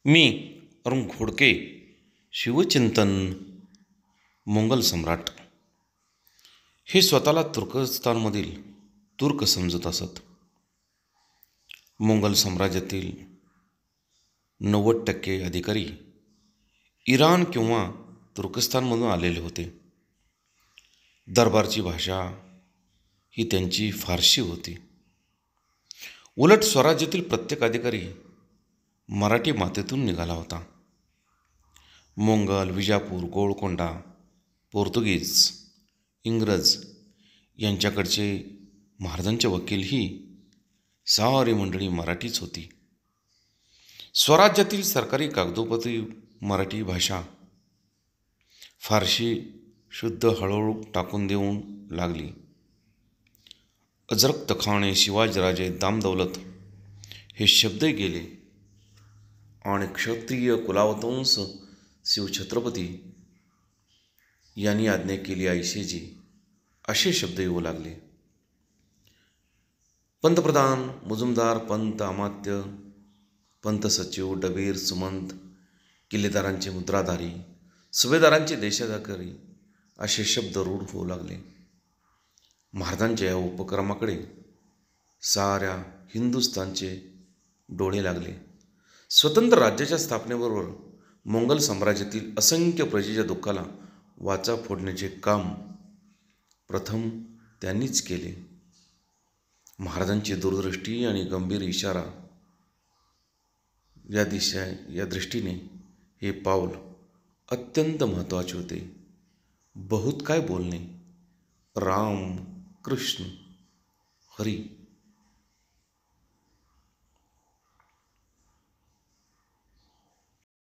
मी Arun Khodke. शिवचिंतन. Mongol सम्राट हे स्वतःला तुर्कस्तानमधील तुर्क समजत असत. मोंगल साम्राज्यातील 90% अधिकारी इराण किंवा तुर्कस्तानमधून आलेले होते. दरबारची भाषा ही त्यांची फारशी होती. उलट स्वराज्यातील प्रत्येक अधिकारी मराठी मातेतून निघाला होता. मोंगल, विजापूर, गोळकोंडा, पोर्तुगीज, इंग्रज यांच्याकडचे महाराजांचे वकील ही सारी मंडळी मराठीच होती. स्वराज्यातील सरकारी कागदोपत्री मराठी भाषा फारशी शुद्ध हळूहळू टाकून देऊन लागली. अजरक तखाणे, शिवाजीराजे, दामदौलत हे शब्दही गेले आणि क्षत्रिय कुलावतंस शिवछत्रपती यांनी आज्ञा केली ऐशेजी असे शब्द येऊ लागले. पंतप्रधान, मुजुमदार, पंत, अमात्य, पंत सचिव, डबीर, सुमंत, किल्लेदारांचे मुद्राधारी, सुभेदारांचे देशाधिकारी असे शब्द रूढ होऊ लागले. महाराजांच्या या उपक्रमाकडे साऱ्या हिंदुस्थानचे डोळे लागले. स्वतंत्र राज्याच्या स्थापनेबरोबर मोंगल साम्राज्यातील असंख्य प्रजेच्या दुःखाला वाचा फोडण्याचे काम प्रथम त्यांनीच केले. महाराजांची दूरदृष्टी आणि गंभीर इशारा या दृष्टीने हे पाऊल अत्यंत महत्त्वाचे होते. बहुत काय बोलणे. राम, कृष्ण, हरी